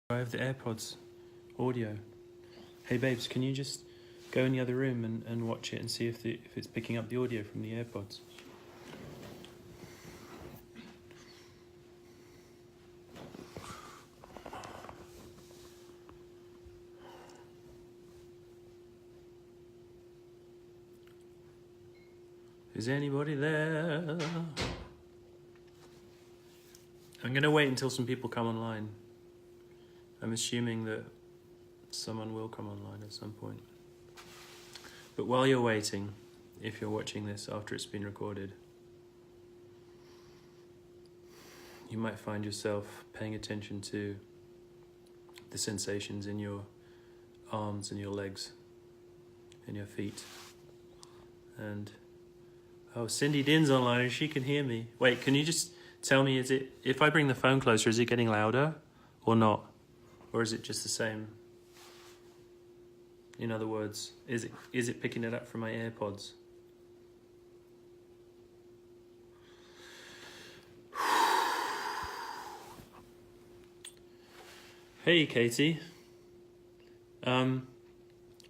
I have the AirPods audio. Hey babes, can you just go in the other room and watch it and see if it's picking up the audio from the AirPods? Is anybody there? I'm going to wait until some people come online. I'm assuming that someone will come online at some point. But while you're waiting, if you're watching this after it's been recorded, you might find yourself paying attention to the sensations in your arms and your legs and your feet. And oh, Cindy Din's online and she can hear me. Wait, can you just tell me, if I bring the phone closer, is it getting louder or not? Or is it just the same? In other words, is it picking it up from my AirPods? Hey, Katie.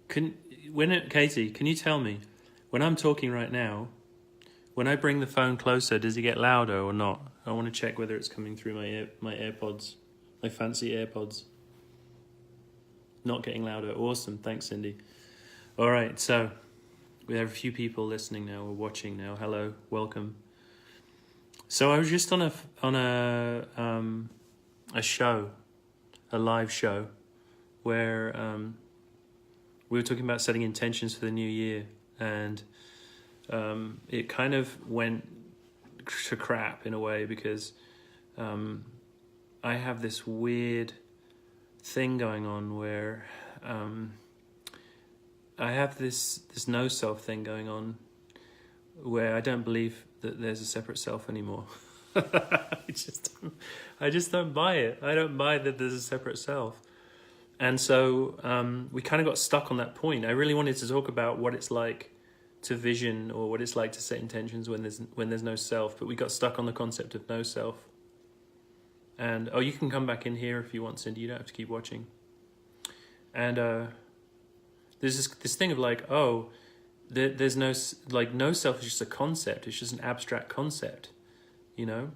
Katie, can you tell me, when I'm talking right now, when I bring the phone closer, does it get louder or not? I want to check whether it's coming through my AirPods, my fancy AirPods. Not getting louder. Awesome. Thanks, Cindy. All right. So we have a few people listening now or watching now. Hello. Welcome. So I was just on a show, a live show, where we were talking about setting intentions for the new year, and it kind of went to crap in a way because I have this weird thing going on where I have this no self thing going on where I don't believe that there's a separate self anymore. I just don't buy it. I don't buy that there's a separate self. And so we kind of got stuck on that point. I really wanted to talk about what it's like to vision or what it's like to set intentions when there's no self, but we got stuck on the concept of no self. And you can come back in here if you want, Cindy. You don't have to keep watching. And there's this thing of like, there's no self is just a concept. It's just an abstract concept, you know.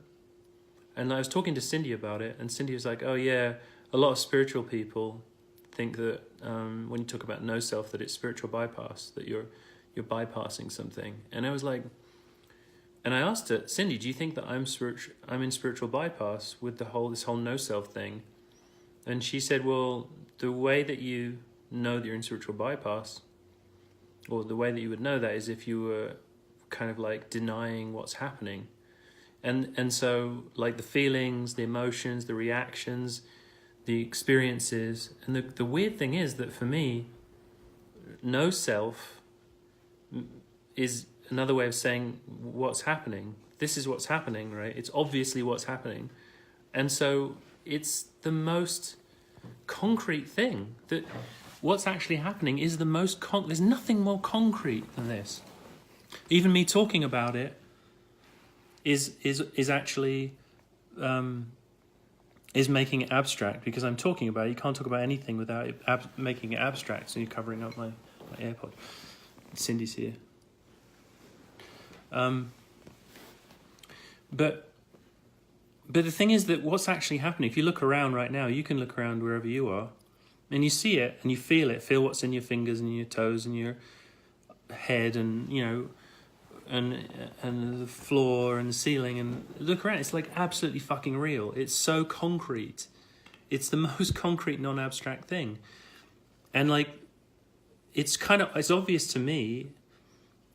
And I was talking to Cindy about it, and Cindy was like, "Oh yeah, a lot of spiritual people think that when you talk about no self, that it's spiritual bypass, that you're bypassing something." And I was like. And I asked her, Cindy, do you think that I'm in spiritual bypass with this whole no self thing? And she said, well, the way that you know that you're in spiritual bypass, or the way that you would know that is if you were kind of like denying what's happening. And so like the feelings, the emotions, the reactions, the experiences. And the weird thing is that for me, no self is another way of saying what's happening. This is what's happening, right? It's obviously what's happening. And so it's the most concrete thing. That what's actually happening is the most there's nothing more concrete than this. Even me talking about it is actually is making it abstract, because I'm talking about it. You can't talk about anything without it making it abstract. So you're covering up my AirPod. Cindy's here. But the thing is that what's actually happening, if you look around right now, you can look around wherever you are, and you see it, and you feel what's in your fingers and your toes and your head, and you know, and the floor and the ceiling, and look around. It's like absolutely fucking real. It's so concrete. It's the most concrete, non-abstract thing, and like, it's obvious to me.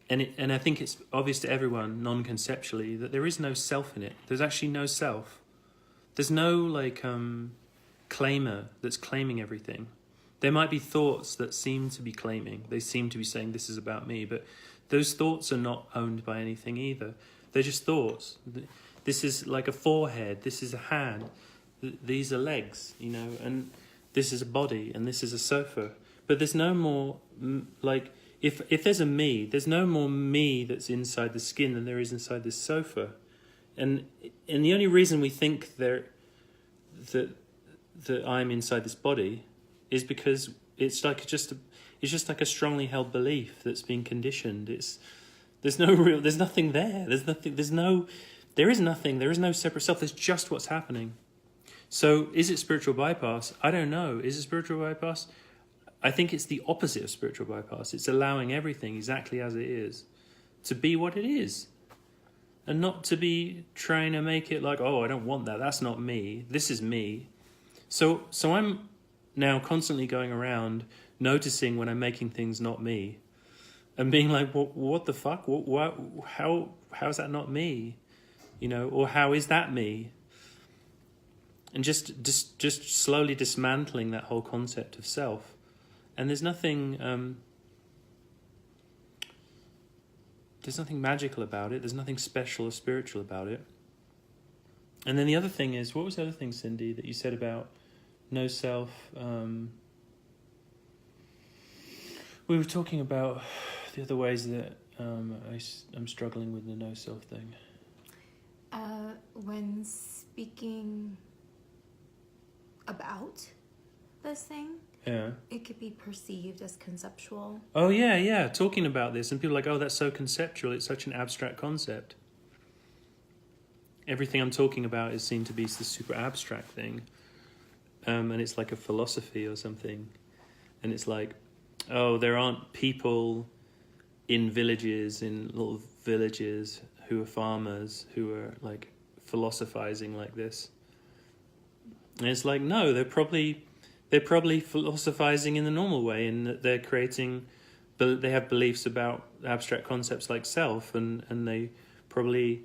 And I think it's obvious to everyone, non-conceptually, that there is no self in it. There's actually no self. There's no like claimer that's claiming everything. There might be thoughts that seem to be claiming. They seem to be saying this is about me, but those thoughts are not owned by anything either. They're just thoughts. This is like a forehead. This is a hand. These are legs, you know, and this is a body, and this is a sofa. But there's no more like. If there's a me, there's no more me that's inside the skin than there is inside this sofa. And the only reason we think that that I'm inside this body is because it's just like a strongly held belief that's been conditioned. There's nothing there. There is no separate self. There's just what's happening. So is it spiritual bypass? I don't know. Is it spiritual bypass? I think it's the opposite of spiritual bypass. It's allowing everything exactly as it is to be what it is. And not to be trying to make it like, oh, I don't want that. That's not me. This is me. So I'm now constantly going around noticing when I'm making things not me. And being like, what the fuck? How's that not me? Or how is that me? And just slowly dismantling that whole concept of self. And there's nothing magical about it. There's nothing special or spiritual about it. And then the other thing is, what was the other thing, Cindy, that you said about no self? We were talking about the other ways that I'm struggling with the no self thing. When speaking about this thing, it could be perceived as conceptual. Oh, yeah. Talking about this, and people are like, oh, that's so conceptual. It's such an abstract concept. Everything I'm talking about is seen to be this super abstract thing. And it's like a philosophy or something. And it's like, oh, there aren't people in little villages who are farmers, who are like philosophizing like this. And it's like, no, they're probably philosophizing in the normal way, in that they're they have beliefs about abstract concepts like self, and they probably,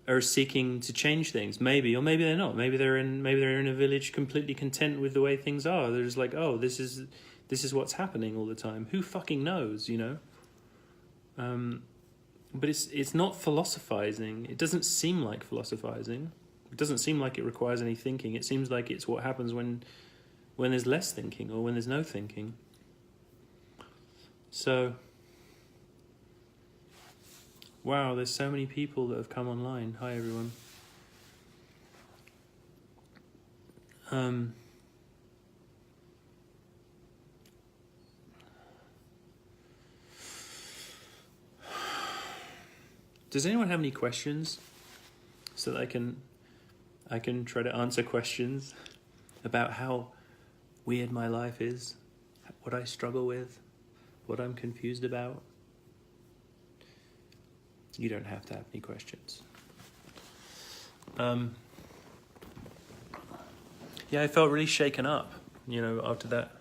are seeking to change things, maybe, or maybe they're not. Maybe they're in a village completely content with the way things are. They're just like, oh, this is what's happening all the time. Who fucking knows, But it's not philosophizing. It doesn't seem like philosophizing. It doesn't seem like it requires any thinking. It seems like it's what happens when there's less thinking, or when there's no thinking. So, wow, there's so many people that have come online. Hi, everyone. Does anyone have any questions so that I can try to answer questions about how weird my life is, what I struggle with, what I'm confused about? You don't have to have any questions. Yeah, I felt really shaken up, after that.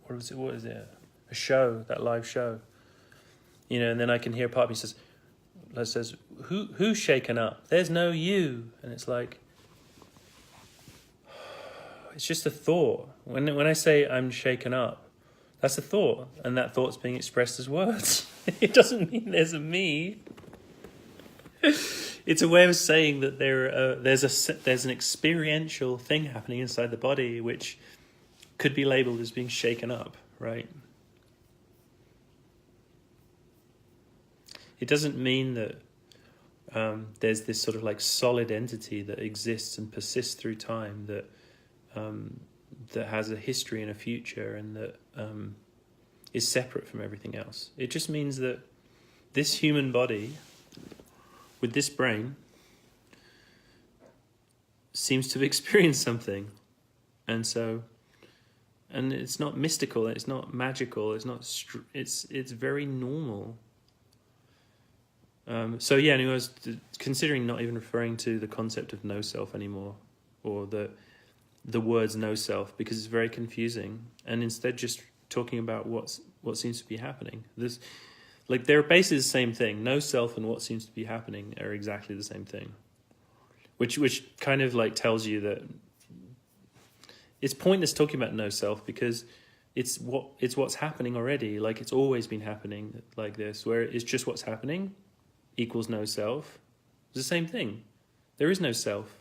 What is it? A show, that live show. And then I can hear part of me says, who's shaken up? There's no you. And it's like, it's just a thought. When I say I'm shaken up, that's a thought, and that thought's being expressed as words. It doesn't mean there's a me. It's a way of saying that there's an experiential thing happening inside the body which could be labeled as being shaken up, right? It doesn't mean that there's this sort of like solid entity that exists and persists through time, that has a history and a future, and that is separate from everything else. It just means that this human body with this brain seems to have experienced something, and it's not mystical, it's not magical, it's very normal. So yeah, and I was considering not even referring to the concept of no self anymore, or the words no self, because it's very confusing, and instead just talking about what seems to be happening. They're basically the same thing. No self and what seems to be happening are exactly the same thing, which kind of like tells you that it's pointless talking about no self, because it's what's happening already. Like, it's always been happening like this, where it's just what's happening equals no self. It's the same thing. There is no self.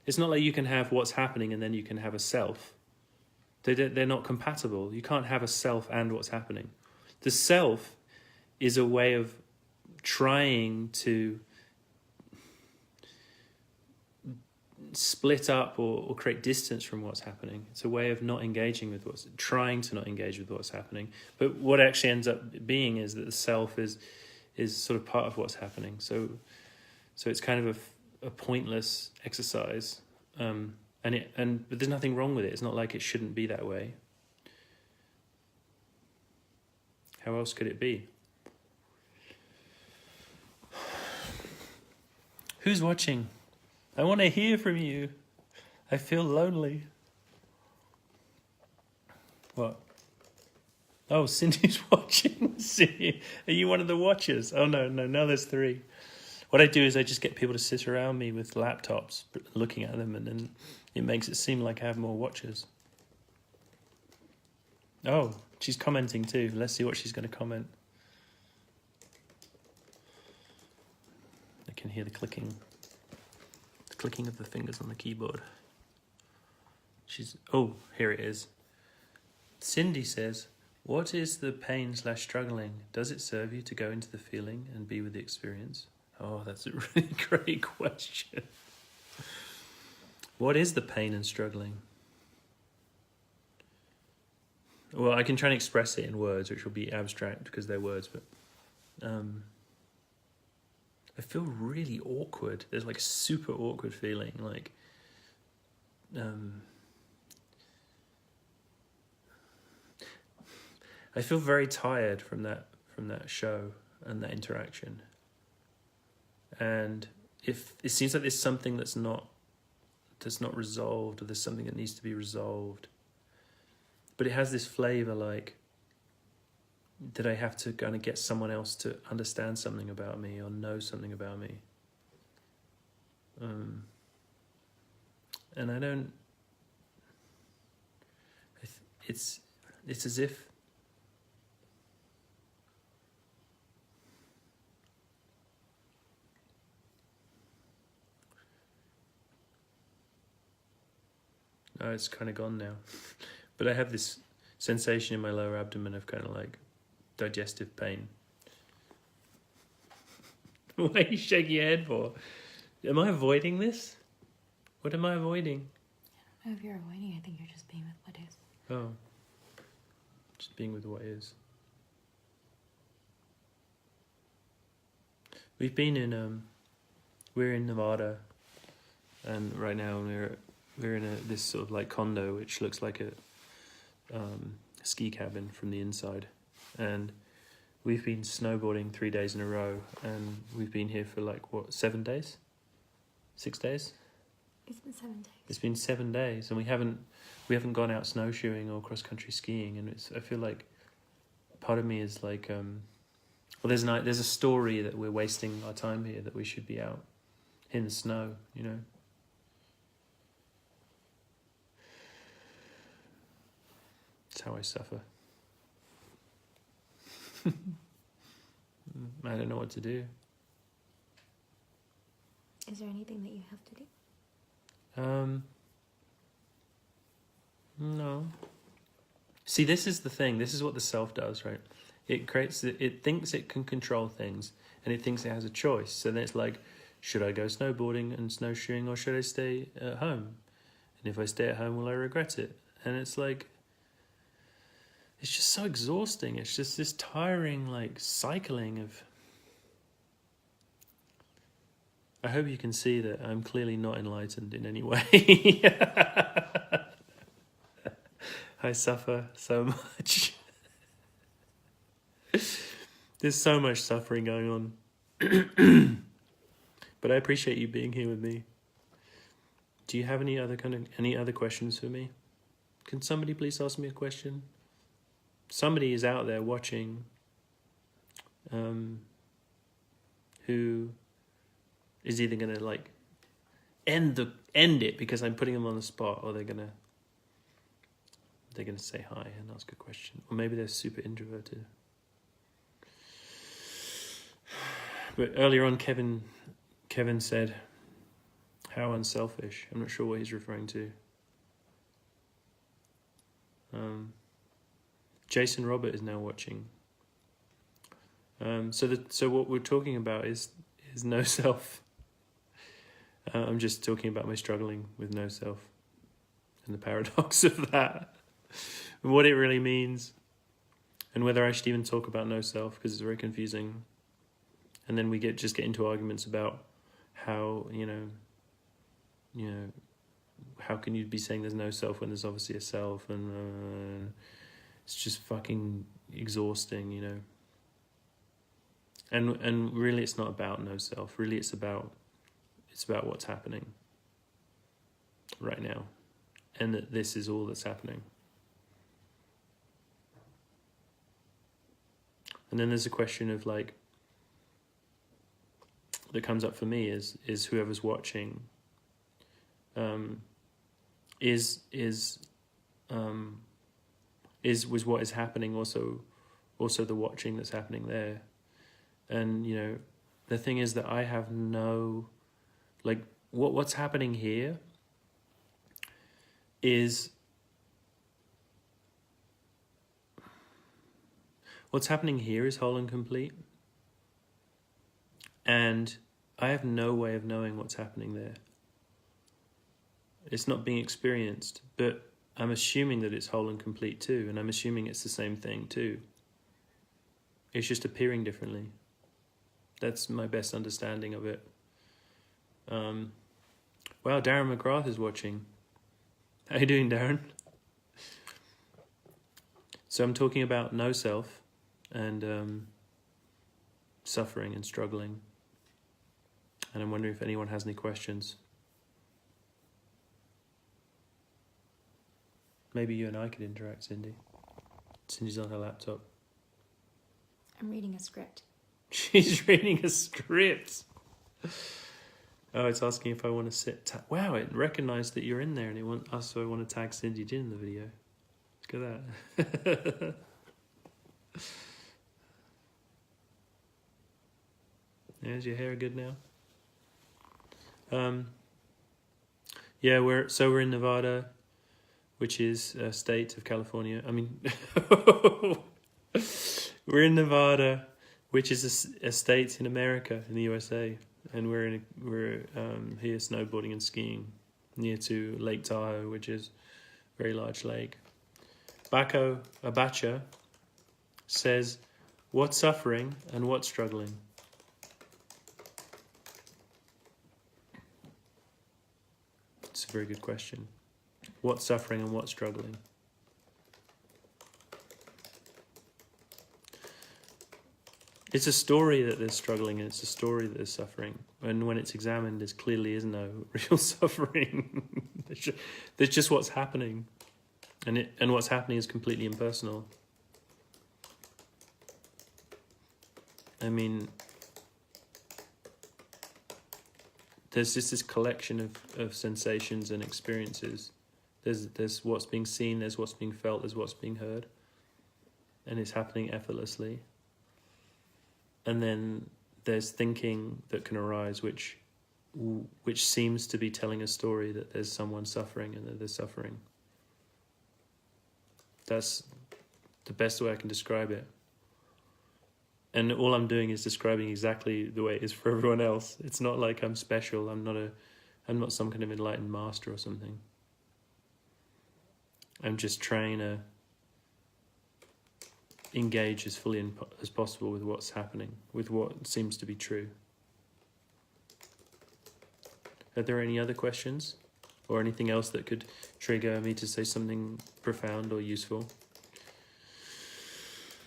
It's not like you can have what's happening and then you can have a self. They're not compatible. You can't have a self and what's happening. The self is a way of trying to split up or create distance from what's happening. It's a way of not engaging with trying to not engage with what's happening. But what actually ends up being is that the self is sort of part of what's happening. So it's kind of a pointless exercise. But there's nothing wrong with it. It's not like it shouldn't be that way. How else could it be? Who's watching? I want to hear from you. I feel lonely. What? Oh, Cindy's watching. Cindy, are you one of the watchers? Oh, no, now there's 3. What I do is I just get people to sit around me with laptops, looking at them, and then it makes it seem like I have more watchers. Oh, she's commenting too. Let's see what she's going to comment. I can hear the clicking of the fingers on the keyboard. Oh, here it is. Cindy says, what is the pain/struggling? Does it serve you to go into the feeling and be with the experience? Oh, that's a really great question. What is the pain and struggling? Well, I can try and express it in words, which will be abstract because they're words, but I feel really awkward. There's like a super awkward feeling, like I feel very tired from that show and that interaction. And if it seems like there's something that's not resolved, or there's something that needs to be resolved, but it has this flavor like that I have to kind of get someone else to understand something about me or know something about me. And I don't. It's as if. Oh, it's kind of gone now. But I have this sensation in my lower abdomen of kind of like digestive pain. Why are you shaking your head for? Am I avoiding this? What am I avoiding? I don't know if you're avoiding. I think you're just being with what is. Oh. Just being with what is. We've been in, we're in Nevada, and right now we're in this sort of like condo, which looks like a ski cabin from the inside. And we've been snowboarding 3 days in a row, and we've been here for like, 7 days? 6 days? It's been 7 days. It's been 7 days, and we haven't gone out snowshoeing or cross-country skiing, and I feel like part of me is like, there's a story that we're wasting our time here, that we should be out in the snow, you know? It's how I suffer. I don't know what to do. Is there anything that you have to do? No. See, this is the thing. This is what the self does, right? It thinks it can control things, and it thinks it has a choice. So then it's like, should I go snowboarding and snowshoeing, or should I stay at home? And if I stay at home, will I regret it? And it's like, it's just so exhausting. It's just this tiring, like, cycling of... I hope you can see that I'm clearly not enlightened in any way. I suffer so much. There's so much suffering going on. But I appreciate you being here with me. Do you have any other questions for me? Can somebody please ask me a question? Somebody is out there watching who is either going to like end it because I'm putting them on the spot, or they're gonna say hi and ask a question, or maybe they're super introverted. But earlier on, Kevin said, "How unselfish." I'm not sure what he's referring to. Jason Robert is now watching. So what we're talking about is no self. I'm just talking about my struggling with no self and the paradox of that, and what it really means, and whether I should even talk about no self, because it's very confusing. And then we get into arguments about how how can you be saying there's no self when there's obviously a self, and it's just fucking exhausting, And really, it's not about no self. Really, it's about what's happening right now, and that this is all that's happening. And then there's a question of like that comes up for me is whoever's watching. Was what is happening also the watching that's happening there. And the thing is that I have no, like, what's happening here is whole and complete, and I have no way of knowing what's happening there. It's not being experienced, but I'm assuming that it's whole and complete too, and I'm assuming it's the same thing too. It's just appearing differently. That's my best understanding of it. Wow, Darren McGrath is watching. How you doing, Darren? So I'm talking about no self and suffering and struggling. And I'm wondering if anyone has any questions. Maybe you and I could interact, Cindy. Cindy's on her laptop. I'm reading a script. She's reading a script. Oh, it's asking if I want to sit. Wow, it recognised that you're in there, and it wants us. So I want to tag Cindy in the video. Look at that. Is your hair good now? Yeah, we're in Nevada, which is a state of California. I mean, we're in Nevada, which is a state in America, in the USA, and we're here snowboarding and skiing near to Lake Tahoe, which is a very large lake. Bako Abacha says, "What's suffering and what's struggling?" It's a very good question. What's suffering and what's struggling? It's a story that there's struggling, and it's a story that there's suffering. And when it's examined, there clearly is no real suffering. There's just what's happening, and what's happening is completely impersonal. I mean, there's just this collection of sensations and experiences. There's what's being seen, there's what's being felt, there's what's being heard, and it's happening effortlessly. And then there's thinking that can arise, which seems to be telling a story that there's someone suffering and that there's suffering. That's the best way I can describe it. And all I'm doing is describing exactly the way it is for everyone else. It's not like I'm special. I'm not some kind of enlightened master or something. I'm just trying to engage as fully as possible with what's happening, with what seems to be true. Are there any other questions? Or anything else that could trigger me to say something profound or useful?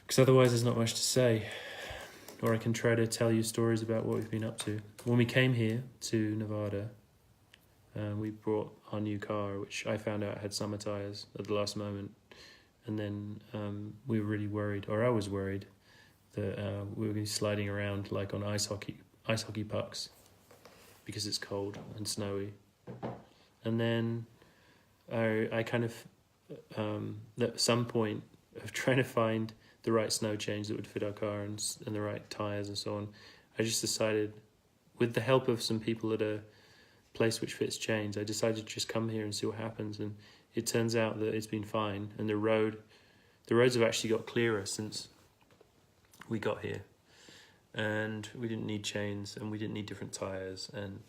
Because otherwise there's not much to say. Or I can try to tell you stories about what we've been up to. When we came here to Nevada, we brought our new car, which I found out had summer tires at the last moment. And then we were really worried, or I was worried, that we were going to be sliding around like on ice hockey pucks because it's cold and snowy. And then I kind of, at some point of trying to find the right snow change that would fit our car and the right tires and so on, I just decided, with the help of some people at a place which fits chains, I decided to just come here and see what happens. And it turns out that it's been fine, and the roads have actually got clearer since we got here. and we didn't need chains, and we didn't need different tires, and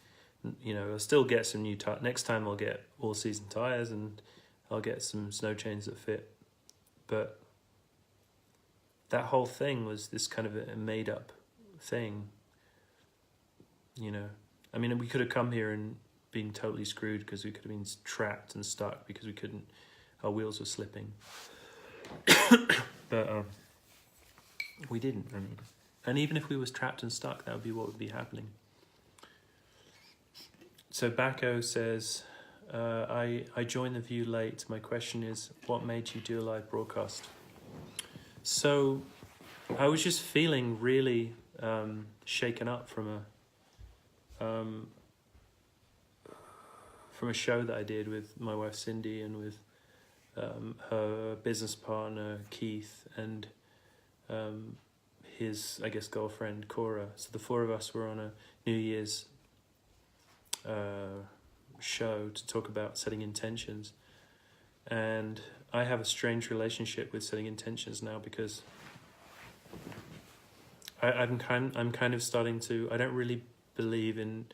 I'll still get some new tires. Next time I'll get all season tires, and I'll get some snow chains that fit. But that whole thing was this kind of a made up thing. I mean, we could have come here and been totally screwed because we could have been trapped and stuck because our wheels were slipping. But we didn't. And even if we was trapped and stuck, that would be what would be happening. So Bacco says, I joined the view late. My question is, what made you do a live broadcast? So I was just feeling really shaken up from a show that I did with my wife Cindy and with her business partner Keith and his, I guess, girlfriend Cora. So the four of us were on a New Year's show to talk about setting intentions. And I have a strange relationship with setting intentions now because I'm kind of starting to. I don't really believe in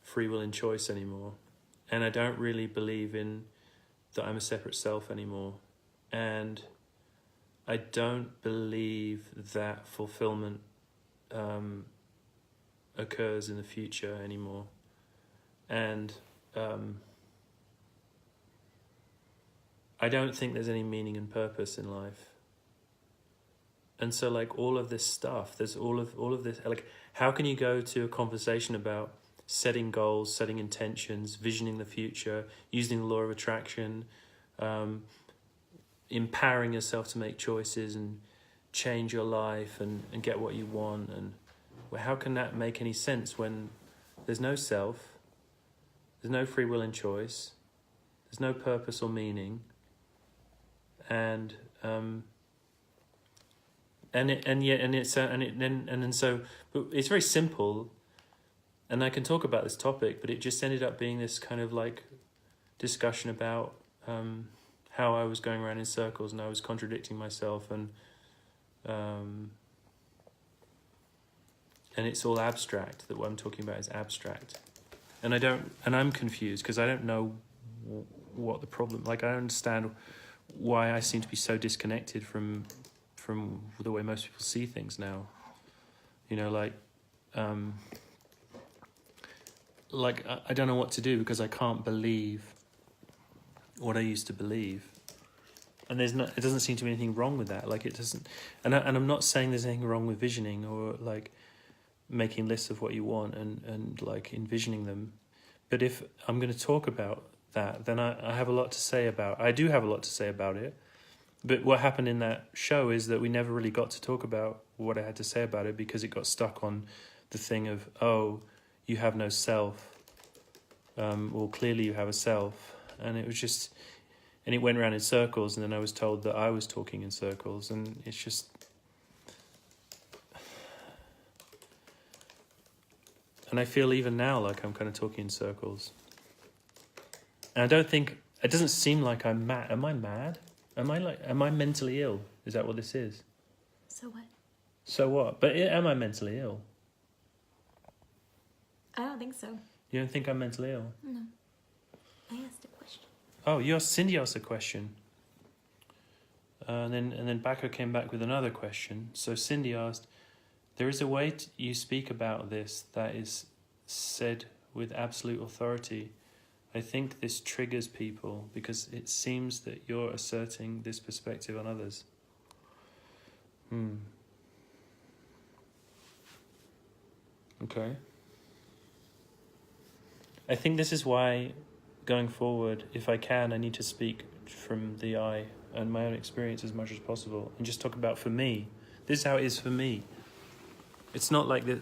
free will and choice anymore, and I don't really believe in that I'm a separate self anymore, and I don't believe that fulfillment occurs in the future anymore, and I don't think there's any meaning and purpose in life. And so, like, all of this stuff, there's all of this, like, how can you go to a conversation about setting goals, setting intentions, visioning the future, using the law of attraction, empowering yourself to make choices and change your life and get what you want, and how can that make any sense when there's no self, there's no free will and choice, there's no purpose or meaning, and it's very simple, and I can talk about this topic, but it just ended up being this kind of like discussion about how I was going around in circles and I was contradicting myself, and it's all abstract. That what I'm talking about is abstract, and I'm confused because I don't know what the problem. Like, I don't understand why I seem to be so disconnected from the way most people see things now. I don't know what to do because I can't believe what I used to believe, and it doesn't seem to be anything wrong with that. Like, it doesn't, and I'm not saying there's anything wrong with visioning or like making lists of what you want and like envisioning them, but if I'm going to talk about that, then I have a lot to say about. I do have a lot to say about it. But what happened in that show is that we never really got to talk about what I had to say about it because it got stuck on the thing of, oh, you have no self. Well, clearly you have a self. And it was just, and it went around in circles, and then I was told that I was talking in circles, and it's just, and I feel even now like I'm kind of talking in circles. And I don't think, it doesn't seem like I'm mad. Am I mad? Am I mentally ill? Is that what this is? So what? So what? But am I mentally ill? I don't think so. You don't think I'm mentally ill? No. I asked a question. Oh, Cindy asked a question. And then Bacco came back with another question. So Cindy asked, there is a way you speak about this that is said with absolute authority. I think this triggers people because it seems that you're asserting this perspective on others. Okay. I think this is why, going forward, if I can, I need to speak from the I and my own experience as much as possible and just talk about for me. This is how it is for me. It's not like this.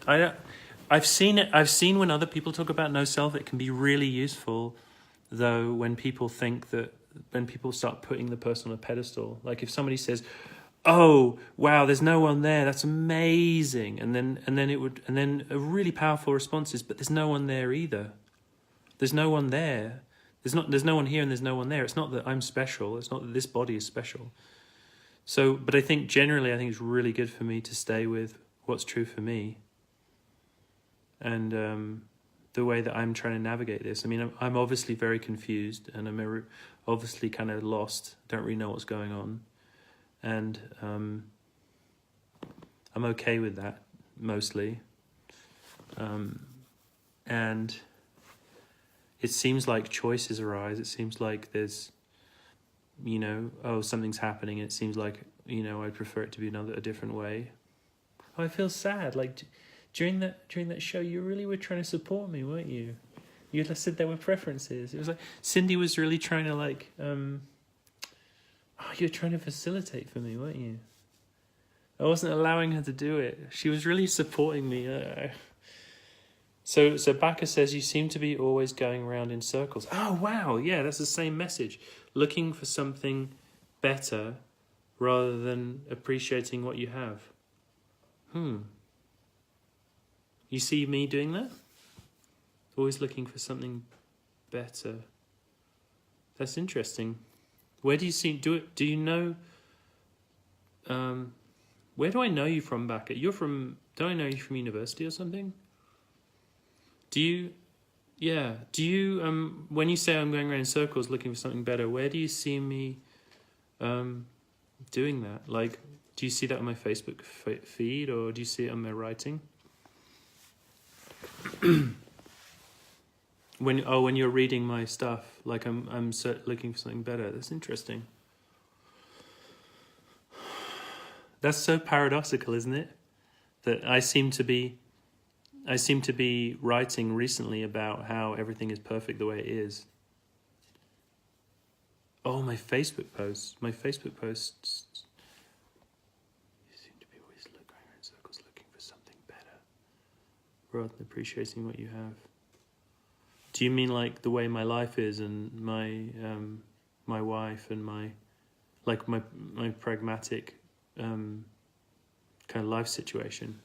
I've seen it. I've seen when other people talk about no self, it can be really useful, though, when people start putting the person on a pedestal. Like if somebody says, "Oh, wow, there's no one there. That's amazing," and then a really powerful response is, "But there's no one there either. There's no one there. There's no one here, and there's no one there. It's not that I'm special. It's not that this body is special." So, but I think generally, it's really good for me to stay with what's true for me, and the way that I'm trying to navigate this. I mean, I'm obviously very confused, and I'm obviously kind of lost. Don't really know what's going on, and I'm okay with that mostly. And it seems like choices arise. It seems like there's, something's happening. It seems like, I'd prefer it to be a different way. Oh, I feel sad. Like during that show, you really were trying to support me, weren't you? You said there were preferences. It was like Cindy was really trying to you were trying to facilitate for me, weren't you? I wasn't allowing her to do it. She was really supporting me. So Baka says, you seem to be always going around in circles. Oh, wow. Yeah, that's the same message. Looking for something better rather than appreciating what you have. You see me doing that? Always looking for something better. That's interesting. Where do you see... Do you know... where do I know you from, Baka? Don't I know you from university or something? Do you, when you say I'm going around in circles looking for something better, where do you see me doing that? Like, do you see that on my Facebook feed, or do you see it on my writing? When you're reading my stuff, like I'm looking for something better. That's interesting. That's so paradoxical, isn't it? That I seem to be writing recently about how everything is perfect the way it is. Oh, my Facebook posts. You seem to be always going around in circles looking for something better rather than appreciating what you have. Do you mean like the way my life is and my wife and my pragmatic kind of life situation?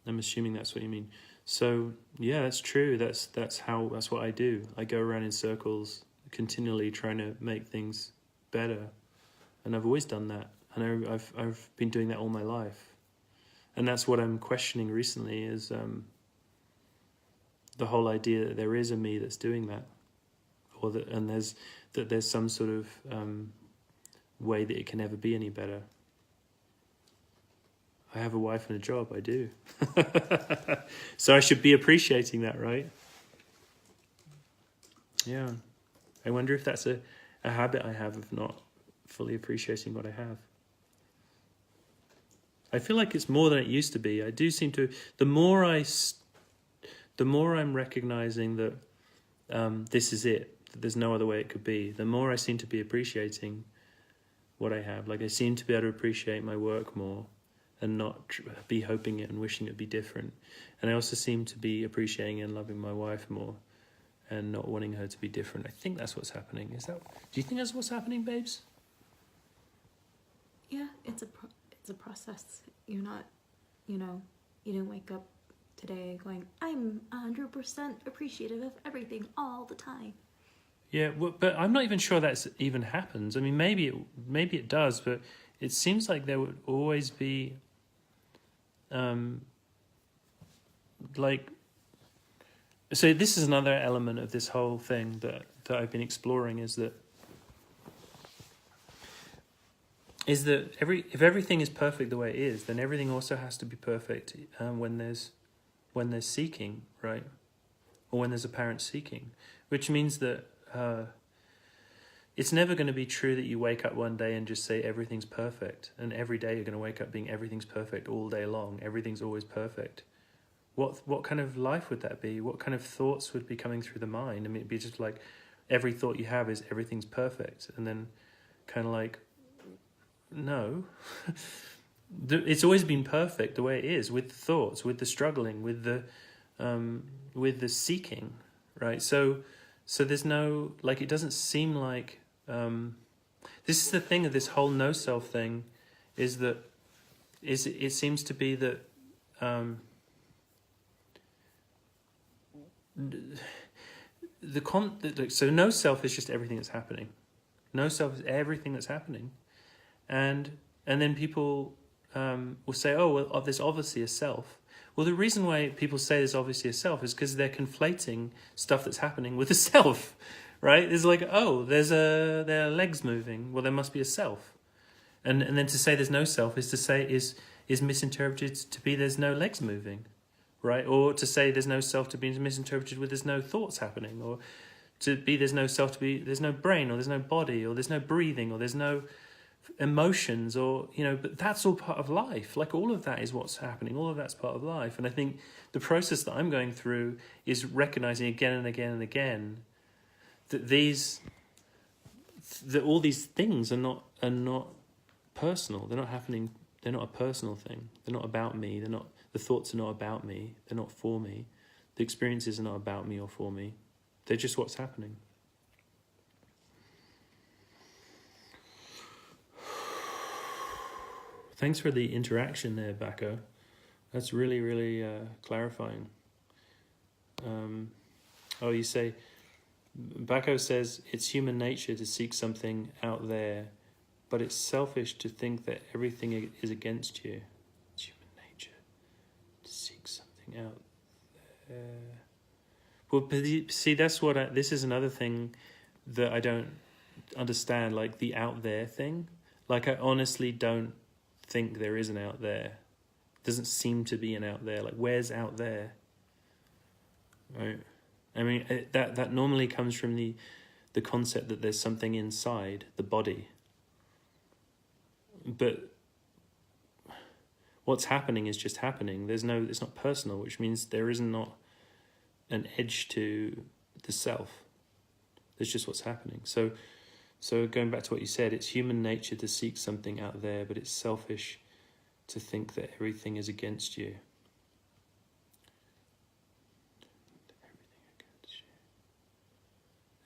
I'm assuming that's what you mean. So yeah, that's true. That's what I do. I go around in circles, continually trying to make things better, and I've always done that. And I've been doing that all my life, and that's what I'm questioning recently is the whole idea that there is a me that's doing that, or that there's some sort of way that it can never be any better. I have a wife and a job, I do. So I should be appreciating that, right? Yeah. I wonder if that's a habit I have of not fully appreciating what I have. I feel like it's more than it used to be. I do seem to... The more I'm recognizing that this is it, that there's no other way it could be, the more I seem to be appreciating what I have. Like I seem to be able to appreciate my work more, and not be hoping it and wishing it'd be different. And I also seem to be appreciating and loving my wife more, and not wanting her to be different. I think that's what's happening. Do you think that's what's happening, babes? Yeah, it's a process. You're not, you didn't wake up today going, I'm 100% appreciative of everything all the time. Yeah, well, but I'm not even sure that even happens. I mean, maybe it does, but it seems like there would always be so this is another element of this whole thing that I've been exploring is that if everything is perfect the way it is, then everything also has to be perfect when there's seeking, right? Or when there's apparent seeking, which means that it's never going to be true that you wake up one day and just say everything's perfect, and every day you're going to wake up being everything's perfect all day long. Everything's always perfect. What kind of life would that be? What kind of thoughts would be coming through the mind? I mean, it'd be just like every thought you have is everything's perfect, and then kind of like, no. It's always been perfect the way it is, with the thoughts, with the struggling, with the seeking, right? So there's no, like, it doesn't seem like, this is the thing of this whole no self thing, is that it seems to be that so no self is just everything that's happening, No self is everything that's happening. And then people will say, oh, well, there's obviously a self. Well, the reason why people say there's obviously a self is because they're conflating stuff that's happening with a self, right? It's like, oh, there are legs moving. Well, there must be a self. And then to say there's no self is misinterpreted to be there's no legs moving, right? Or to say there's no self to be misinterpreted with there's no thoughts happening, or to be there's no self to be there's no brain, or there's no body, or there's no breathing, or there's no emotions, or but that's all part of life. Like, all of that is what's happening, all of that's part of life. And I think the process that I'm going through is recognizing again and again and again that all these things are not personal. They're not happening. They're not a personal thing. They're not about me. The thoughts are not about me. They're not for me. The experiences are not about me or for me. They're just what's happening. Thanks for the interaction there, Bacco. That's really, really clarifying. You say, Bacco says, it's human nature to seek something out there, but it's selfish to think that everything is against you. It's human nature to seek something out there. Well, see, that's this is another thing that I don't understand, like the out there thing. Like, I honestly don't think there is an out there. Doesn't seem to be an out there. Like, where's out there? Right? I mean, that normally comes from the concept that there's something inside the body. But what's happening is just happening. It's not personal, which means there is not an edge to the self. There's just what's happening. So going back to what you said, it's human nature to seek something out there, but it's selfish to think that everything is against you.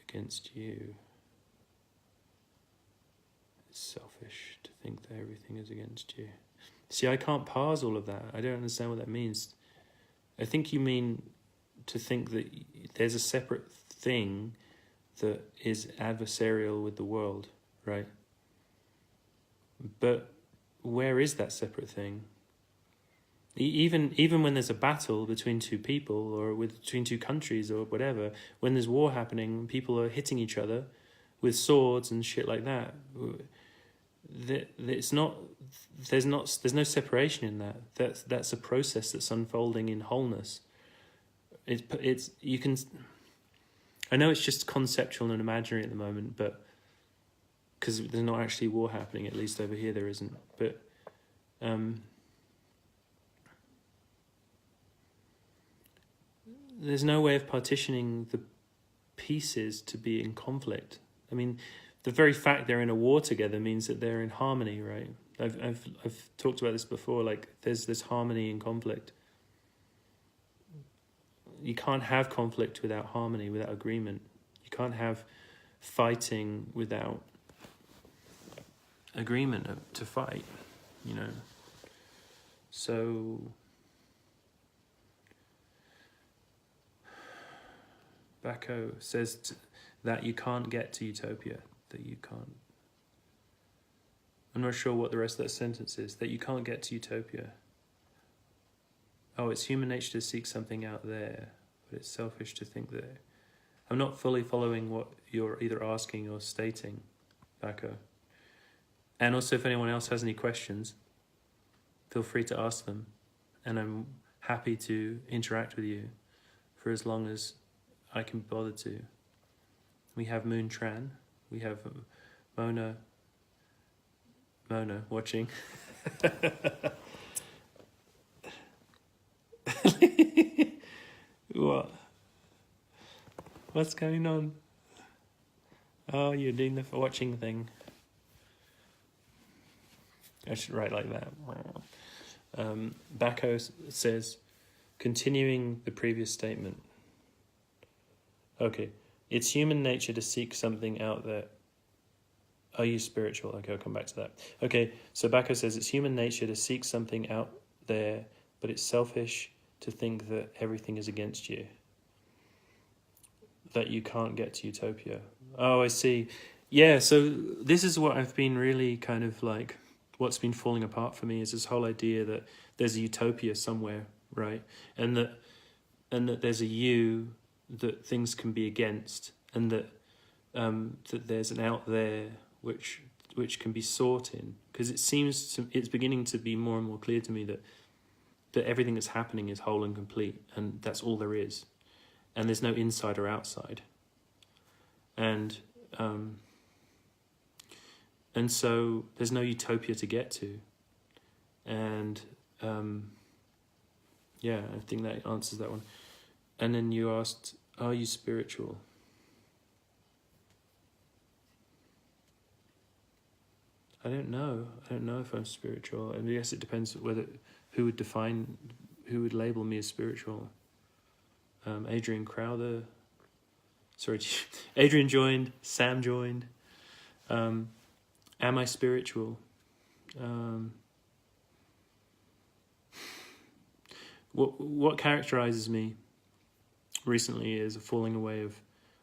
Against you. It's selfish to think that everything is against you. See, I can't parse all of that. I don't understand what that means. I think you mean to think that there's a separate thing that is adversarial with the world, right? But where is that separate thing? Even when there's a battle between two people, or between two countries, or whatever, when there's war happening, people are hitting each other with swords and shit like that. It's not. There's no separation in that. That's a process that's unfolding in wholeness. It's you can. I know it's just conceptual and imaginary at the moment, but because there's not actually war happening, at least over here there isn't. But there's no way of partitioning the pieces to be in conflict. I mean, the very fact they're in a war together means that they're in harmony, right? I've talked about this before. Like, there's this harmony in conflict. You can't have conflict without harmony, without agreement. You can't have fighting without agreement to fight, So Bacco says that you can't get to utopia, that you can't. I'm not sure what the rest of that sentence is, that you can't get to utopia. Oh, it's human nature to seek something out there, but it's selfish to think that. I'm not fully following what you're either asking or stating, Bacco. And also, if anyone else has any questions, feel free to ask them. And I'm happy to interact with you for as long as I can bother to. We have Moon Tran. We have Mona watching. What? What's going on? Oh, you're doing the watching thing. I should write like that. Bacco says, continuing the previous statement. Okay, it's human nature to seek something out there. Are you spiritual? Okay, I'll come back to that. Okay, so Bacco says it's human nature to seek something out there, but it's selfish to think that everything is against you, that you can't get to utopia. Oh, I see. Yeah, so this is what I've been really kind of like, what's been falling apart for me is this whole idea that there's a utopia somewhere, right? And that there's a you that things can be against, and that there's an out there which can be sought in. Because it's beginning to be more and more clear to me that everything that's happening is whole and complete, and that's all there is, and there's no inside or outside, and so there's no utopia to get to, and yeah, I think that answers that one. And then you asked, are you spiritual? I don't know. I don't know if I'm spiritual. I guess it depends who would label me as spiritual. Adrian Crowther. Sorry, Adrian joined. Sam joined. Am I spiritual? What characterizes me recently is a falling away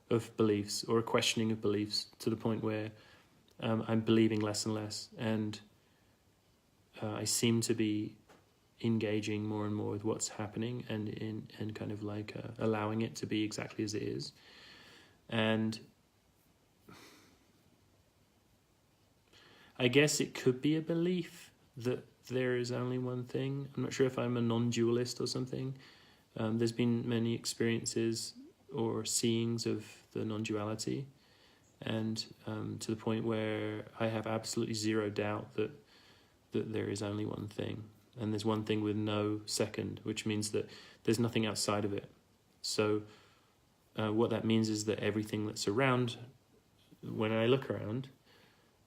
of beliefs, or a questioning of beliefs, to the point where I'm believing less and less, and I seem to be engaging more and more with what's happening, and kind of like allowing it to be exactly as it is. And I guess it could be a belief that there is only one thing. I'm not sure if I'm a non-dualist or something. There's been many experiences or seeings of the non-duality, and to the point where I have absolutely zero doubt that there is only one thing, and there's one thing with no second, which means that there's nothing outside of it. So what that means is that everything that's around, when I look around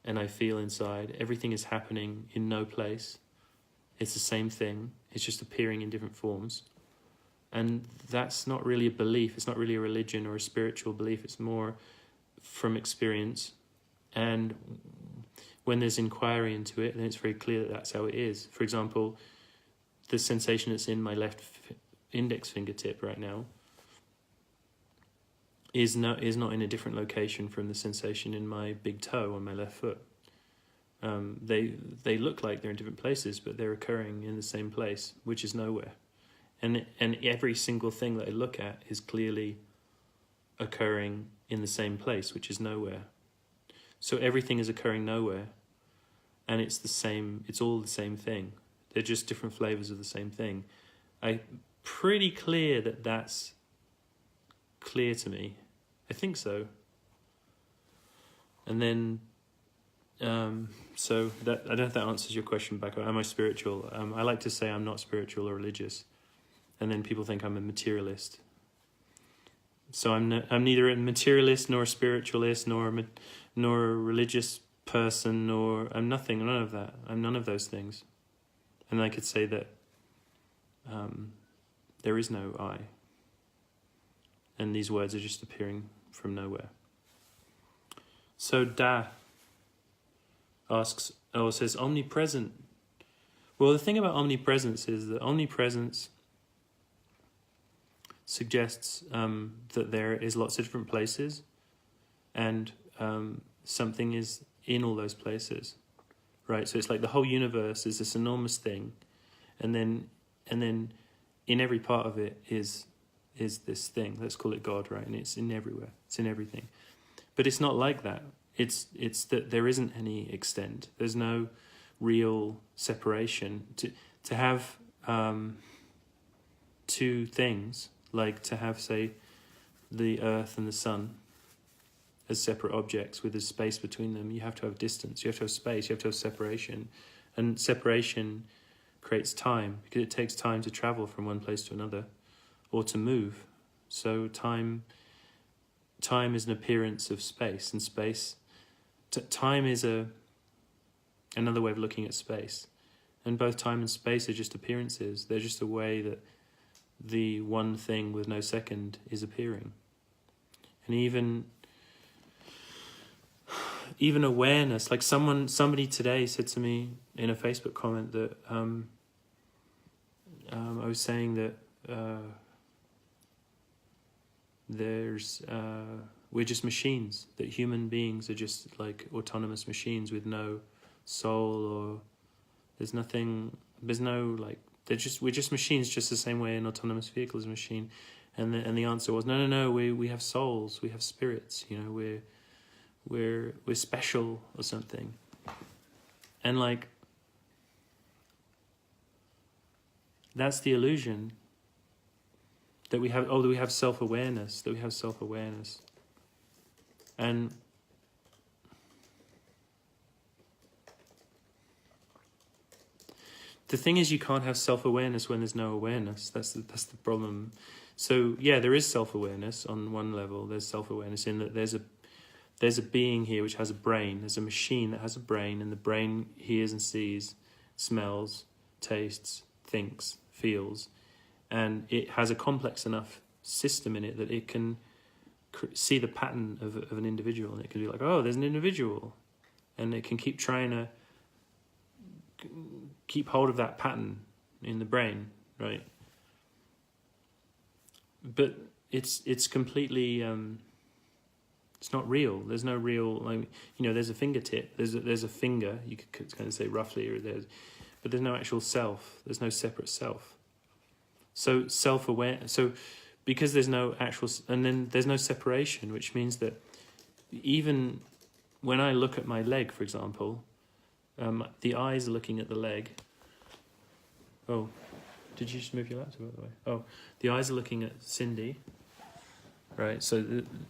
and I feel inside, everything is happening in no place. It's the same thing. It's just appearing in different forms. And that's not really a belief. It's not really a religion or a spiritual belief. It's more from experience. And when there's inquiry into it, then it's very clear that that's how it is. For example, the sensation that's in my left index fingertip right now is not in a different location from the sensation in my big toe on my left foot. They look like they're in different places, but they're occurring in the same place, which is nowhere. And every single thing that I look at is clearly occurring in the same place, which is nowhere. So everything is occurring nowhere, and it's the same. It's all the same thing. They're just different flavors of the same thing. I'm pretty clear that that's clear to me. I think so. And then, so that, I don't know if that answers your question back. Am I spiritual? I like to say I'm not spiritual or religious, and then people think I'm a materialist. So I'm neither a materialist nor a spiritualist nor a religious person, nor I'm nothing, none of that. I'm none of those things. And I could say that there is no I. And these words are just appearing from nowhere. So Da says omnipresent. Well, the thing about omnipresence is that omnipresence suggests that there is lots of different places, and something is in all those places, right? So it's like the whole universe is this enormous thing, and then in every part of it is this thing. Let's call it God, right? And it's in everywhere. It's in everything. But it's not like that. It's that there isn't any extent. There's no real separation. To have two things, like to have, say, the earth and the sun as separate objects with a space between them, you have to have distance, you have to have space, you have to have separation. And separation creates time, because it takes time to travel from one place to another, or to move. So time is an appearance of space, and space... time is another way of looking at space. And both time and space are just appearances. They're just a way that the one thing with no second is appearing. And even awareness, like somebody today said to me in a Facebook comment that I was saying that there's we're just machines, that human beings are just like autonomous machines with no soul, or there's no like, we're just machines, just the same way an autonomous vehicle is a machine. And the answer was, no, we have souls, we have spirits, you know, we're special or something. And like, that's the illusion that we have. Oh, that we have self-awareness. And the thing is, you can't have self-awareness when there's no awareness. That's the problem. So yeah, there is self-awareness on one level. There's self-awareness in that there's a being here which has a brain. There's a machine that has a brain, and the brain hears and sees, smells, tastes, thinks, feels, and it has a complex enough system in it that it can see the pattern of an individual, and it can be like, oh, there's an individual, and it can keep trying to keep hold of that pattern in the brain, right? But it's completely it's not real. There's no real, like, you know, there's a fingertip, there's a finger, you could kind of say roughly, but there's no actual self. There's no separate self. So because there's no actual, and then there's no separation, which means that even when I look at my leg, for example, the eyes are looking at the leg. Oh, did you just move your laptop, by the way? Oh, the eyes are looking at Cindy, right? So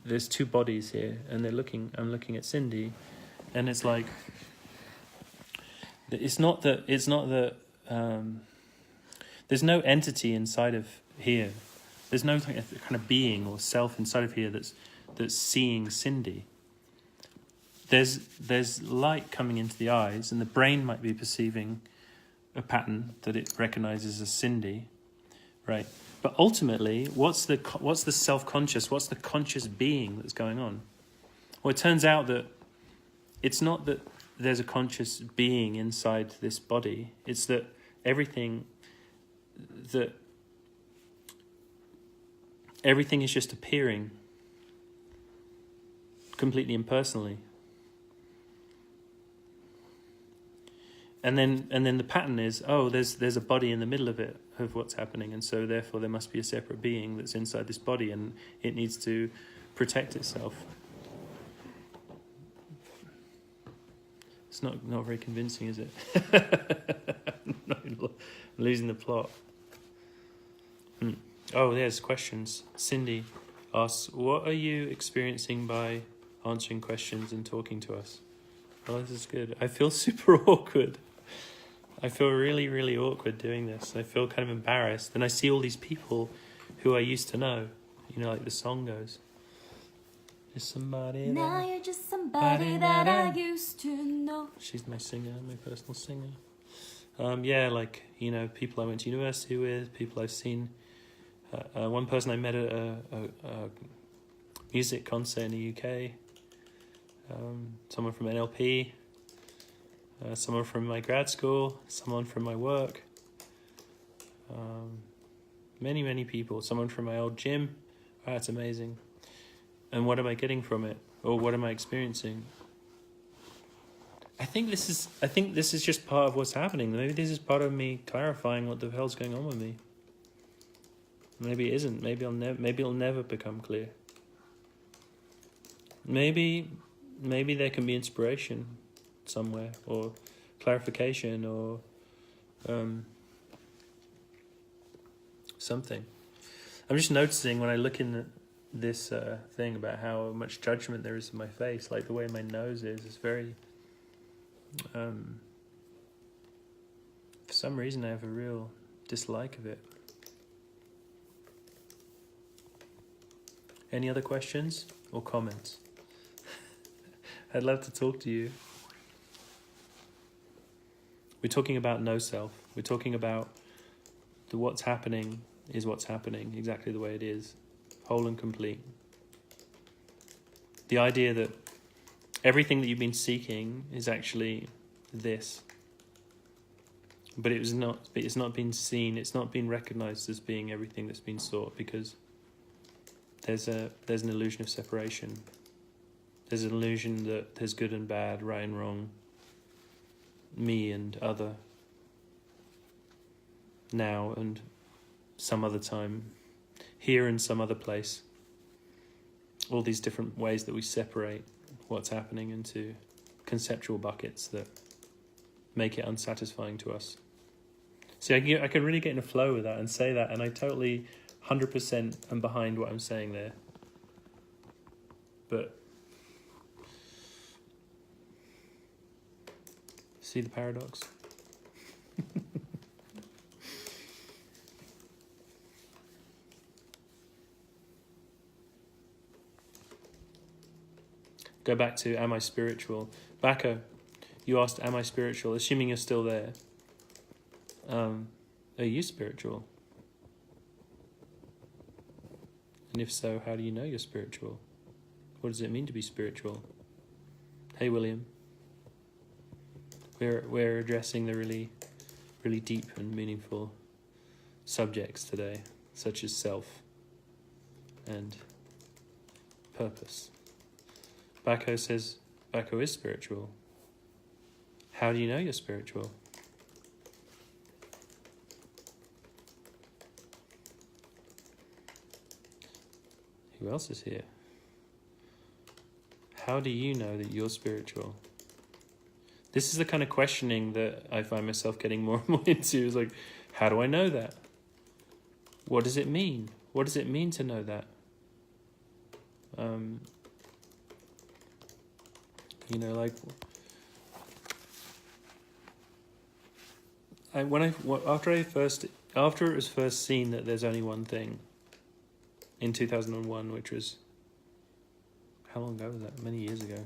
there's two bodies here, and I'm looking at Cindy, and it's like, it's not that there's no entity inside of here. There's no kind of being or self inside of here that's seeing Cindy. There's light coming into the eyes, and the brain might be perceiving a pattern that it recognizes as Cindy, right? But ultimately, what's the self-conscious? What's the conscious being that's going on? Well, it turns out that it's not that there's a conscious being inside this body. It's that everything is just appearing completely impersonally. And then the pattern is, oh, there's a body in the middle of it, of what's happening, and so therefore there must be a separate being that's inside this body, and it needs to protect itself. It's not very convincing, is it? I'm losing the plot. Oh, there's questions. Cindy asks, what are you experiencing by answering questions and talking to us? Oh, this is good. I feel super awkward. I feel really, really awkward doing this. I feel kind of embarrassed. And I see all these people who I used to know. You know, like the song goes. Is somebody now there? you're just somebody that I used to know. She's my singer, my personal singer. Yeah, like, you know, people I went to university with, people I've seen. One person I met at a music concert in the UK. Someone from NLP. Someone from my grad school. Someone from my work. Many, many people. Someone from my old gym. Oh, that's amazing. And what am I getting from it? Or what am I experiencing? I think this is just part of what's happening. Maybe this is part of me clarifying what the hell's going on with me. Maybe it isn't. Maybe it'll never become clear. Maybe there can be inspiration somewhere, or clarification, or something. I'm just noticing when I look in this thing about how much judgment there is in my face, like the way my nose is. It's very... for some reason I have a real dislike of it. Any other questions or comments? I'd love to talk to you. We're talking about no self. We're talking about what's happening is what's happening, exactly the way it is, whole and complete. The idea that everything that you've been seeking is actually this. But it's not been seen, it's not been recognized as being everything that's been sought, because there's an illusion of separation. There's an illusion that there's good and bad, right and wrong, me and other, now and some other time, here and some other place. All these different ways that we separate what's happening into conceptual buckets that make it unsatisfying to us. See, I can really get in a flow with that and say that, and I totally 100% am behind what I'm saying there. But see the paradox? Go back to, am I spiritual? Bacco, you asked, am I spiritual? Assuming you're still there. Are you spiritual? And if so, how do you know you're spiritual? What does it mean to be spiritual? Hey, William. We're addressing the really, really deep and meaningful subjects today, such as self and purpose. Bacco says, Bacco is spiritual. How do you know you're spiritual? Who else is here? How do you know that you're spiritual? This is the kind of questioning that I find myself getting more and more into. Is like, how do I know that? What does it mean? What does it mean to know that? Like, after it was first seen that there's only one thing in 2001, which was, how long ago was that? Many years ago.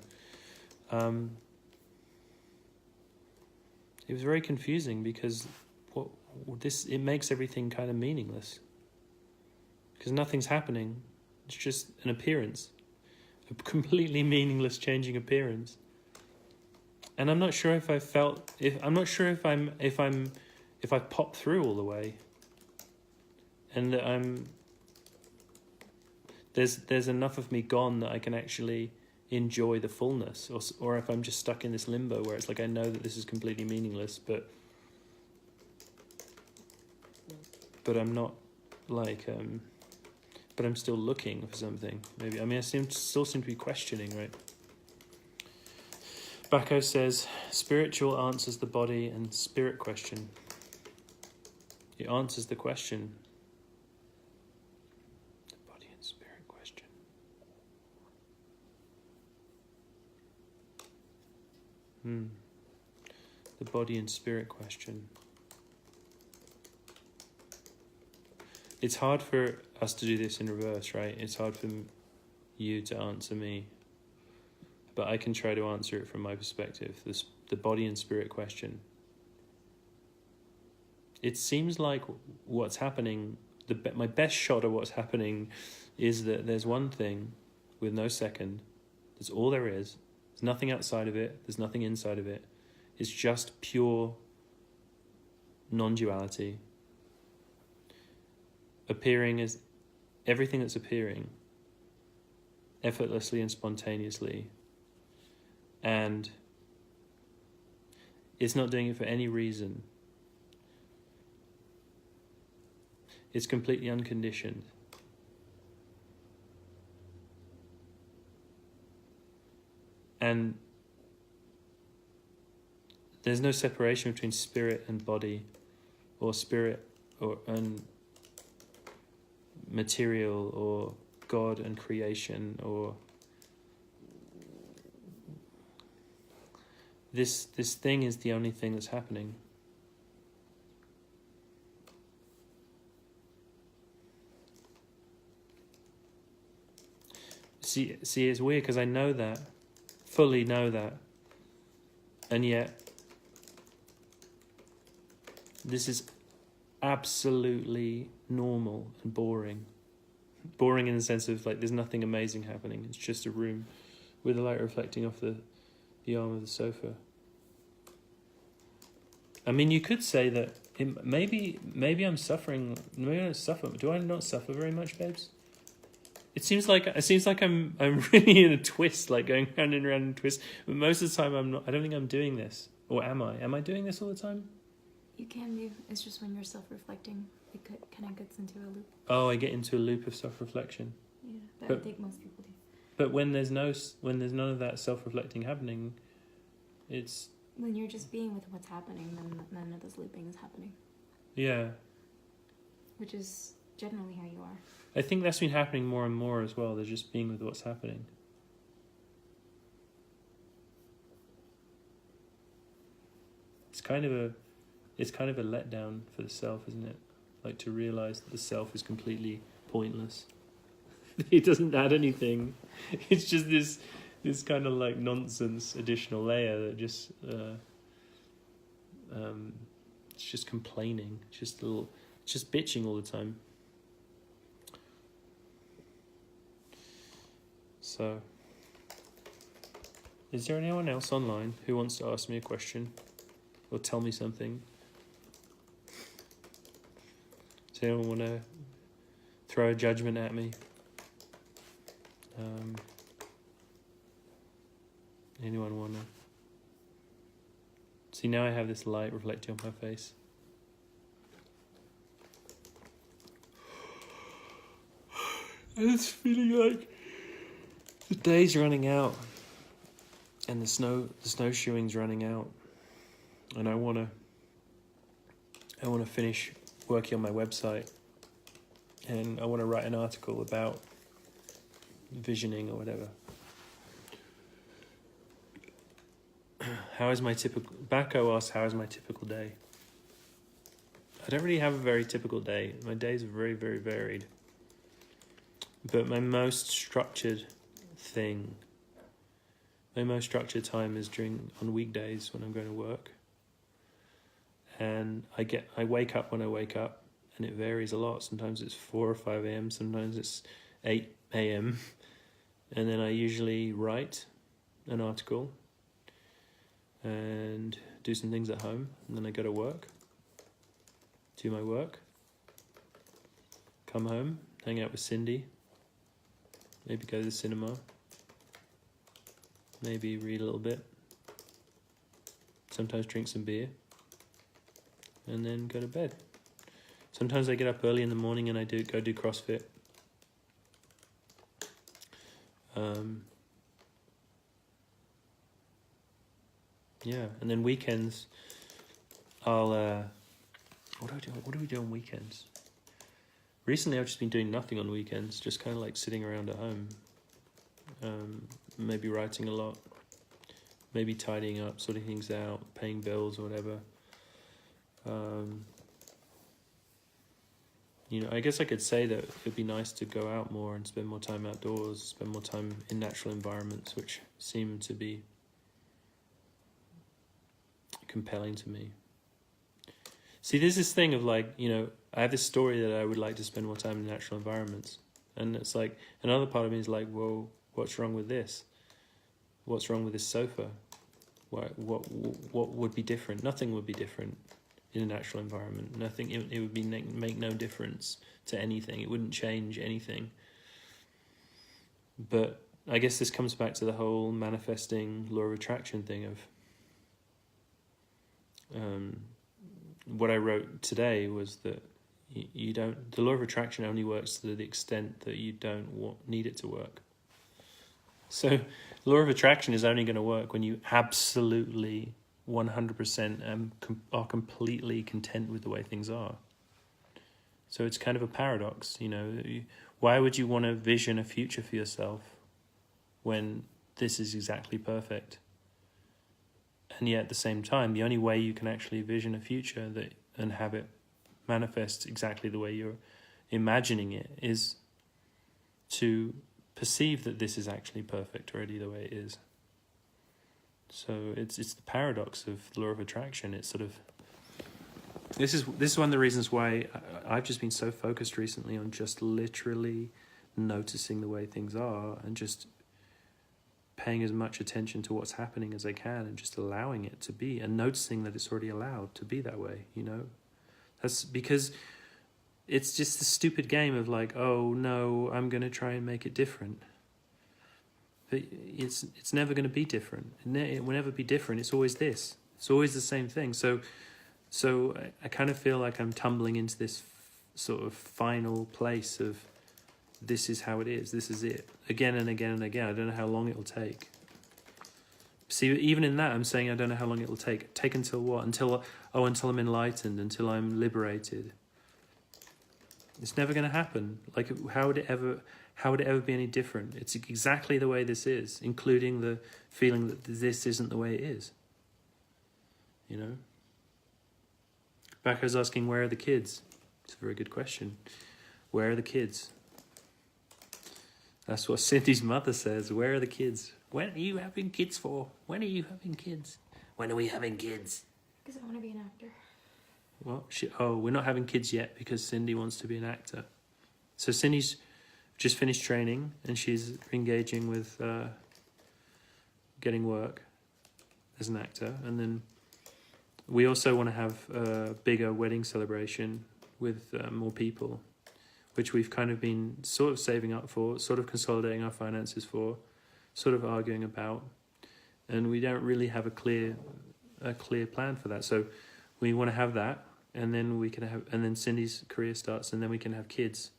It was very confusing because it makes everything kind of meaningless. Because nothing's happening. It's just an appearance. A completely meaningless changing appearance. And I'm not sure if I've popped through all the way. And that there's enough of me gone that I can actually enjoy the fullness, or if I'm just stuck in this limbo where it's like I know that this is completely meaningless, but I'm not like but I'm still looking for something. Maybe I still seem to be questioning, right? Bacco says spiritual answers the body and spirit question. It answers the question. The body and spirit question. It's hard for us to do this in reverse, right? It's hard for you to answer me. But I can try to answer it from my perspective. The body and spirit question. It seems like what's happening, my best shot of what's happening is that there's one thing with no second. That's all there is. There's nothing outside of it. There's nothing inside of it. It's just pure non-duality. Appearing as everything that's appearing, effortlessly and spontaneously. And it's not doing it for any reason. It's completely unconditioned. And there's no separation between spirit and body, or spirit and material, or God and creation, or this thing is the only thing that's happening. See, it's weird because I know that, fully know that, and yet this is absolutely normal and boring. Boring in the sense of like there's nothing amazing happening. It's just a room with the light reflecting off the arm of the sofa. I mean, you could say that maybe I'm suffering. Maybe I don't suffer. Do I not suffer very much, babes? It seems like I'm really in a twist, like going round and round in a twist. But most of the time I'm not. I don't think I'm doing this, or am I? Am I doing this all the time? You can be. It's just when you're self-reflecting, it kind of gets into a loop. Oh, I get into a loop of self-reflection. Yeah, but I think most people do. But when there's none of that self-reflecting happening, it's When you're just being with what's happening, then none of this looping is happening. yeah. Which is generally how you are. I think that's been happening more and more as well. They're just being with what's happening. It's kind of a letdown for the self, isn't it? Like to realize that the self is completely pointless. It doesn't add anything. It's just this kind of like nonsense additional layer that just it's just complaining, it's just bitching all the time. So, is there anyone else online who wants to ask me a question or tell me something? Does anyone want to throw a judgment at me? Anyone want to? See, now I have this light reflecting on my face. And it's feeling like the day's running out, and the snowshoeing's running out, and I wanna finish working on my website, and I want to write an article about visioning or whatever. Bacco asks, how is my typical day? I don't really have a very typical day. My days are very, very varied. But my most structured time is on weekdays when I'm going to work. And I wake up when I wake up, and it varies a lot. Sometimes it's 4 or 5 a.m., sometimes it's 8 a.m. And then I usually write an article and do some things at home, and then I go to work, do my work, come home, hang out with Cindy, maybe go to the cinema, maybe read a little bit, sometimes drink some beer, and then go to bed. Sometimes I get up early in the morning and I go do CrossFit. Yeah, and then weekends, I'll what do we do on weekends? Recently, I've just been doing nothing on weekends, just kind of like sitting around at home, maybe writing a lot, maybe tidying up, sorting things out, paying bills or whatever. I guess I could say that it'd be nice to go out more and spend more time outdoors, spend more time in natural environments, which seem to be compelling to me. See, there's this thing of like, I have this story that I would like to spend more time in natural environments. And it's like, another part of me is like, well, what's wrong with this? What's wrong with this sofa? What would be different? Nothing would be different in a natural environment. Nothing, it would be make no difference to anything. It wouldn't change anything. But I guess this comes back to the whole manifesting law of attraction thing of what I wrote today was that the law of attraction only works to the extent that you don't need it to work. So the law of attraction is only going to work when you absolutely 100% are completely content with the way things are. So it's kind of a paradox, Why would you want to vision a future for yourself when this is exactly perfect? And yet at the same time, the only way you can actually vision a future and have it manifest exactly the way you're imagining it is to perceive that this is actually perfect already the way it is. So it's the paradox of the law of attraction. It's sort of this is one of the reasons why I've just been so focused recently on just literally noticing the way things are and just paying as much attention to what's happening as I can and just allowing it to be and noticing that it's already allowed to be that way, That's because it's just a stupid game of like, oh no, I'm going to try and make it different. But it's never going to be different. It will never be different. It's always this. It's always the same thing. So I kind of feel like I'm tumbling into this sort of final place of this is how it is. This is it. Again and again and again. I don't know how long it will take. See, even in that, I'm saying I don't know how long it will take. Take until what? Until I'm enlightened, until I'm liberated. It's never going to happen. Like, how would it ever be any different? It's exactly the way this is, including the feeling that this isn't the way it is. You know? Becca's asking, where are the kids? It's a very good question. Where are the kids? That's what Cindy's mother says. Where are the kids? When are you having kids for? When are you having kids? When are we having kids? Because I want to be an actor. Well, we're not having kids yet because Cindy wants to be an actor. So Cindy's just finished training and she's engaging with getting work as an actor. And then we also want to have a bigger wedding celebration with more people, which we've kind of been sort of saving up for, sort of consolidating our finances for, sort of arguing about. And we don't really have a clear plan for that. So we want to have that. And then and then Cindy's career starts, and then we can have kids.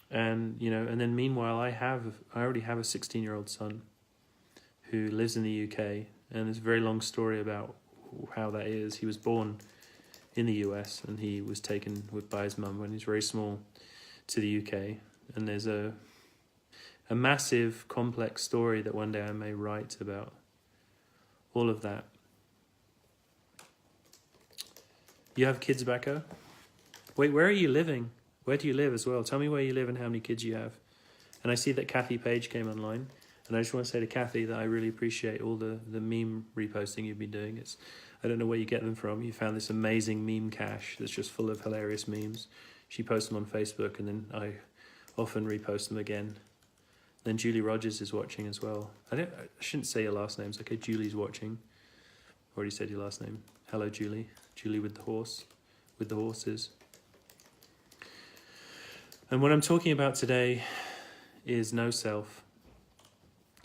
And and then meanwhile, I already have a 16-year-old son who lives in the UK, and there's a very long story about how that is. He was born in the US, and he was taken by his mum when he was very small to the UK. And there's a massive, complex story that one day I may write about all of that. You have kids, Becca? Wait, where are you living? Where do you live as well? Tell me where you live and how many kids you have. And I see that Kathy Page came online. And I just want to say to Kathy that I really appreciate all the meme reposting you've been doing. I don't know where you get them from. You found this amazing meme cache that's just full of hilarious memes. She posts them on Facebook, and then I often repost them again. Then Julie Rogers is watching as well. I shouldn't say your last name. It's okay, Julie's watching. Already said your last name. Hello, Julie. Julie with the horses. And what I'm talking about today is no self.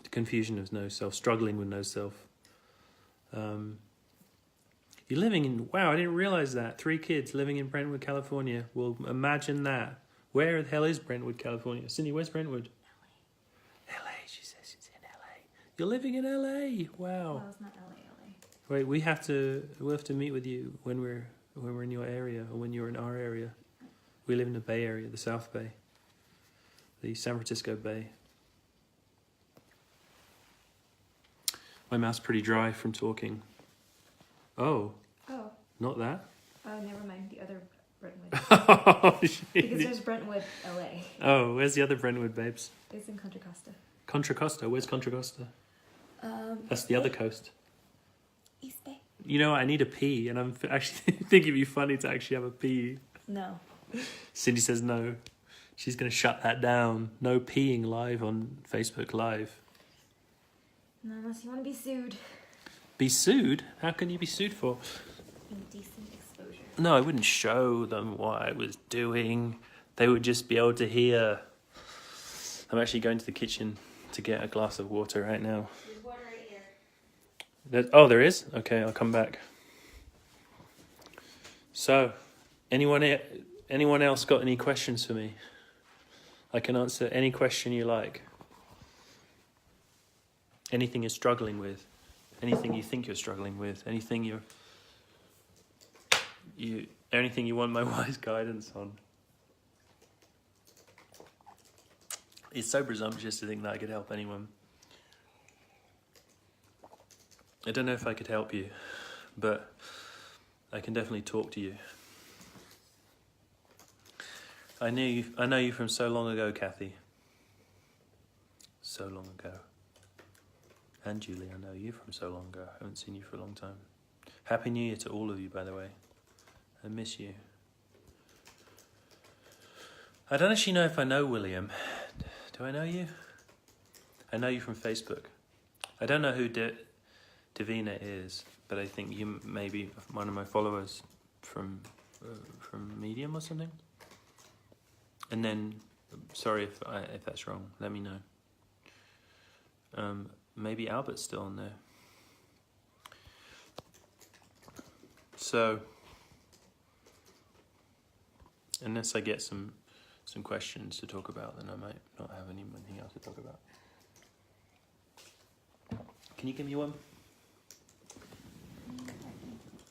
The confusion of no self, struggling with no self. You're living in, wow, I didn't realize that. 3 kids living in Brentwood, California. Well, imagine that. Where the hell is Brentwood, California? Cindy, where's Brentwood? LA, she says she's in LA. You're living in LA. Wow. Well, it's not LA. Wait, we'll have to meet with you when we're in your area, or when you're in our area. We live in the Bay Area, the South Bay, the San Francisco Bay. My mouth's pretty dry from talking. Oh. Not that? Oh, never mind. The other Brentwood. Oh, Because there's Brentwood, LA. Oh, where's the other Brentwood, babes? It's in Contra Costa. Contra Costa? Where's Contra Costa? That's the other coast. East Bay. You know, I need a pee, and I'm actually thinking it'd be funny to actually have a pee. No. Cindy says no. She's going to shut that down. No peeing live on Facebook Live. No, unless you want to be sued. Be sued? How can you be sued for? Indecent exposure. No, I wouldn't show them what I was doing. They would just be able to hear. I'm actually going to the kitchen to get a glass of water right now. There's water right here. There is? Okay, I'll come back. So, anyone else got any questions for me? I can answer any question you like. Anything you're struggling with. Anything you think you're struggling with. Anything anything you want my wise guidance on. It's so presumptuous to think that I could help anyone. I don't know if I could help you, but I can definitely talk to you. I know you from so long ago, Kathy. So long ago. And Julie, I know you from so long ago. I haven't seen you for a long time. Happy New Year to all of you, by the way. I miss you. I don't actually know if I know William. Do I know you? I know you from Facebook. I don't know who Davina is, but I think you may be one of my followers from Medium or something. And then, sorry if that's wrong, let me know. Maybe Albert's still on there. So, unless I get some questions to talk about, then I might not have anything else to talk about. Can you give me one?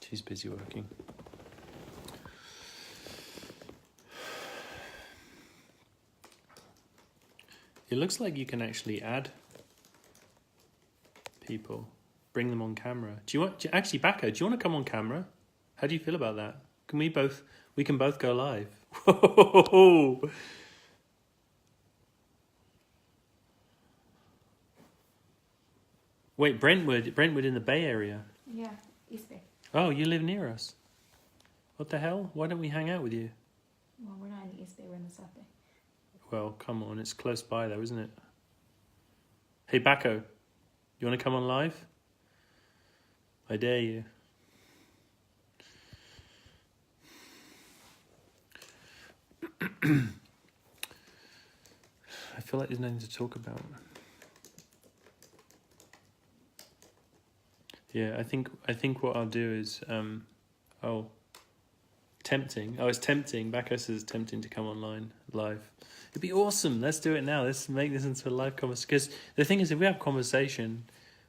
She's busy working. It looks like you can actually add people, bring them on camera. Actually, Bacco, do you want to come on camera? How do you feel about that? We can both go live. Whoa! Wait, Brentwood in the Bay Area. Yeah, East Bay. Oh, you live near us. What the hell? Why don't we hang out with you? Well, we're not in the East Bay, we're in the South Bay. Well, come on, it's close by though, isn't it? Hey, Bacco, you want to come on live? I dare you. I feel like there's nothing to talk about. Yeah, I think what I'll do is, tempting. Oh, it's tempting. Bacco says it's tempting to come online live. It'd be awesome. Let's do it now. Let's make this into a live conversation. Because the thing is, if we have conversation,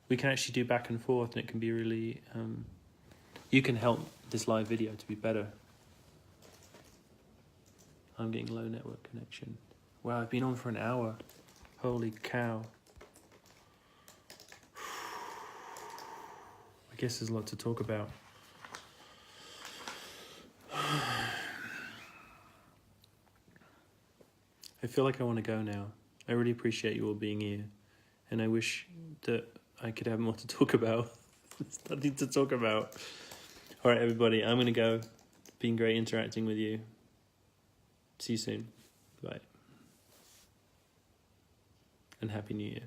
we can actually do back and forth, and it can be really. You can help this live video to be better. I'm getting low network connection. Wow, I've been on for an hour. Holy cow. I guess there's a lot to talk about. I feel like I want to go now. I really appreciate you all being here. And I wish that I could have more to talk about. There's nothing to talk about. All right, everybody, I'm going to go. It's been great interacting with you. See you soon. Bye. And Happy New Year.